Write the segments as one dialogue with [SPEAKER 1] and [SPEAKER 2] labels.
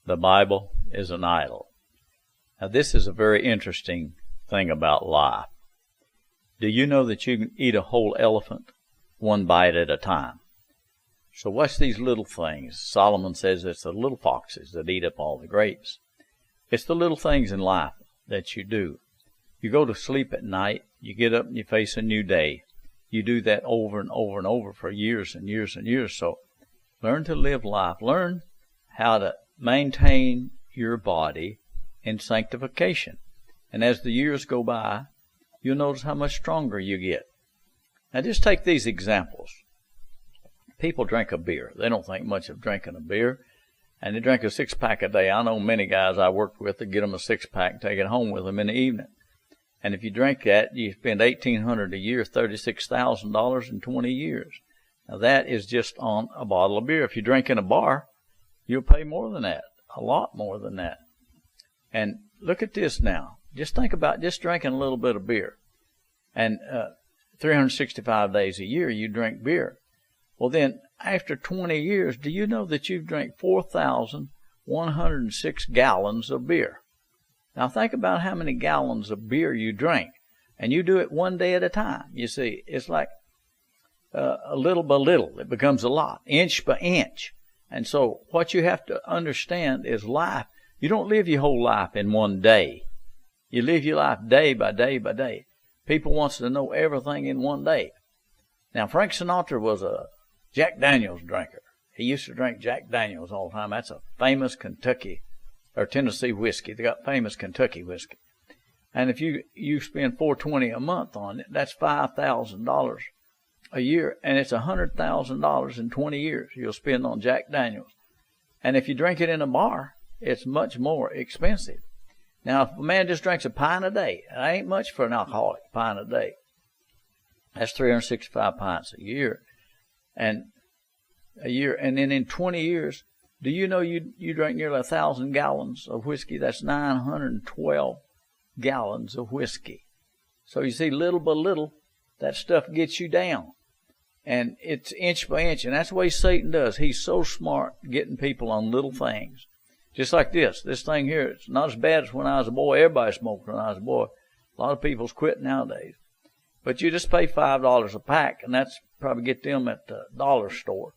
[SPEAKER 1] the Bible is an idol. Now, this is a very interesting thing about life. Do you know that you can eat a whole elephant one bite at a time? So watch these little things. Solomon says it's the little foxes that eat up all the grapes. It's the little things in life that you do. You go to sleep at night, you get up and you face a new day. You do that over and over and over for years and years and years. So learn to live life. Learn how to maintain your body in sanctification. And as the years go by, you'll notice how much stronger you get. Now just take these examples. People drink a beer. They don't think much of drinking a beer. And they drink a six-pack a day. I know many guys I worked with that get them a six-pack and take it home with them in the evening. And if you drink that, you spend $1,800 a year, $36,000 in 20 years. Now that is just on a bottle of beer. If you drink in a bar, you'll pay more than that, a lot more than that. And look at this now. Just think about just drinking a little bit of beer. And 365 days a year you drink beer. Well then, after 20 years, do you know that you've drank 4,106 gallons of beer? Now think about how many gallons of beer you drink. And you do it one day at a time. You see, it's like a little by little. It becomes a lot, inch by inch. And so what you have to understand is life. You don't live your whole life in one day. You live your life day by day by day. People wants to know everything in one day. Now, Frank Sinatra was a Jack Daniels drinker. He used to drink Jack Daniels all the time. That's a famous Kentucky or Tennessee whiskey. They got famous Kentucky whiskey. And if you spend $420 a month on it, that's $5,000 a year, and it's $100,000 in 20 years you'll spend on Jack Daniels. And if you drink it in a bar, it's much more expensive. Now, if a man just drinks a pint a day, that ain't much for an alcoholic, a pint a day. That's 365 pints a year. And then in 20 years, do you know you drink nearly 1,000 gallons of whiskey? That's 912 gallons of whiskey. So you see, little by little, that stuff gets you down. And it's inch by inch. And that's the way Satan does. He's so smart getting people on little things. Just like this. This thing here, it's not as bad as when I was a boy. Everybody smoked when I was a boy. A lot of people's quit nowadays. But you just pay $5 a pack, and that's probably get them at the dollar store.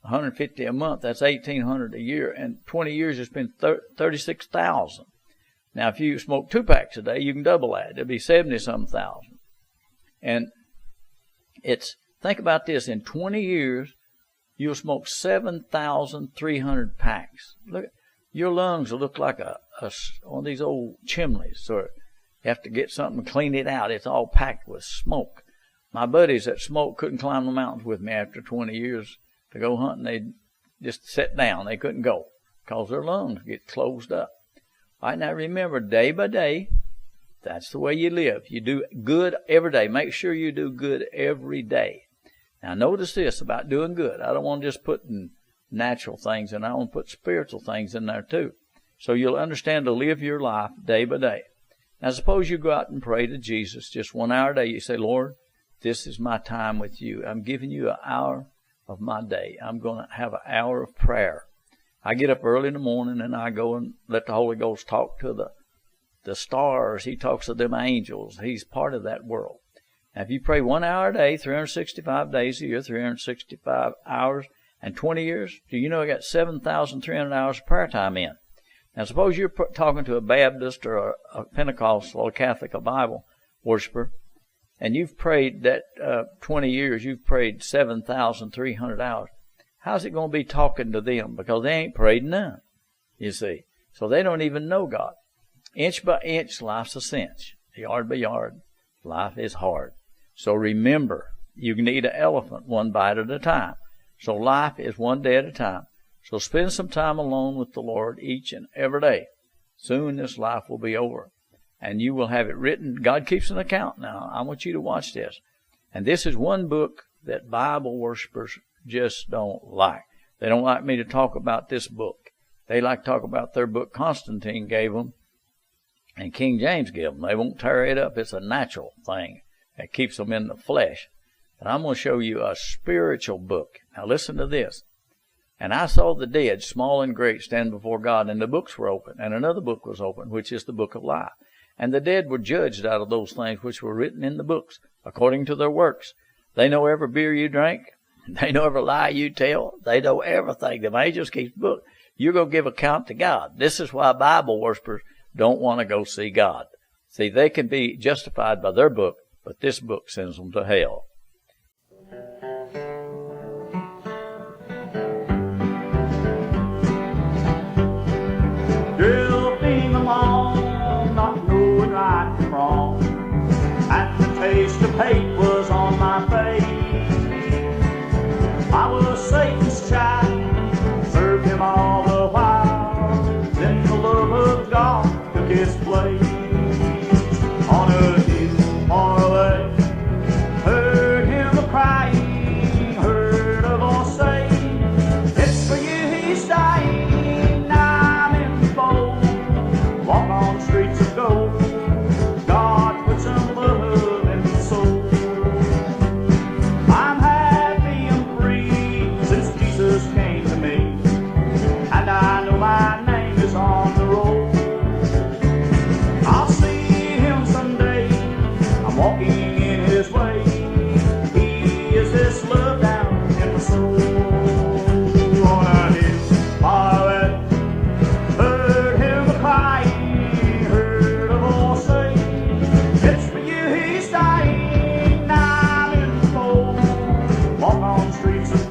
[SPEAKER 1] $150 a month, that's $1,800 a year. And 20 years, you spend $36,000. Now, if you smoke 2 packs a day, you can double that. It'll be 70-some thousand. And think about this. In 20 years, you'll smoke 7,300 packs. Look, your lungs will look like one of these old chimneys. So you have to get something to clean it out. It's all packed with smoke. My buddies that smoked couldn't climb the mountains with me after 20 years to go hunting. They'd just sit down. They couldn't go because their lungs get closed up. All right, now remember, day by day, that's the way you live. You do good every day. Make sure you do good every day. Now notice this about doing good. I don't want to just put natural things in. I want to put spiritual things in there too. So you'll understand to live your life day by day. Now suppose you go out and pray to Jesus just 1 hour a day. You say, Lord, this is my time with you. I'm giving you an hour of my day. I'm going to have an hour of prayer. I get up early in the morning and I go and let the Holy Ghost talk to the stars. He talks to them angels. He's part of that world. Now, if you pray 1 hour a day, 365 days a year, 365 hours, and 20 years, do you know I got 7,300 hours of prayer time in? Now, suppose you're talking to a Baptist or a Pentecostal or a Catholic or Bible worshiper, and you've prayed that 20 years, you've prayed 7,300 hours. How's it going to be talking to them? Because they ain't prayed none, you see. So they don't even know God. Inch by inch, life's a cinch. Yard by yard, life is hard. So remember, you can eat an elephant one bite at a time. So life is one day at a time. So spend some time alone with the Lord each and every day. Soon this life will be over. And you will have it written. God keeps an account now. I want you to watch this. And this is one book that Bible worshipers just don't like. They don't like me to talk about this book. They like to talk about their book Constantine gave them and King James gave them. They won't tear it up. It's a natural thing that keeps them in the flesh. And I'm going to show you a spiritual book. Now listen to this. And I saw the dead, small and great, stand before God, and the books were open, and another book was open, which is the book of life. And the dead were judged out of those things which were written in the books, according to their works. They know every beer you drink. They know every lie you tell. They know everything. The angels keep the book. You're going to give account to God. This is why Bible worshippers don't want to go see God. See, they can be justified by their book, but this book sends them to hell.
[SPEAKER 2] Drifting along, not knowing right from wrong, and the taste of hate was on my face. I was Satan's child, served him all the while. Then the love of God took his place. On a hill far away, heard him a-crying, heard a voice say, "It's for you he's dying, I'm in the fold." Walk on streets of gold, God put some love in the soul. I'm happy and free since Jesus came to me, and I know my name is on the roll. I'll see him someday, I'm walking in his way. He is this love down in my soul. On a hill far away, heard him a-crying, heard a voice say, "It's for you he's dying, I'm in the fold." Walk on streets of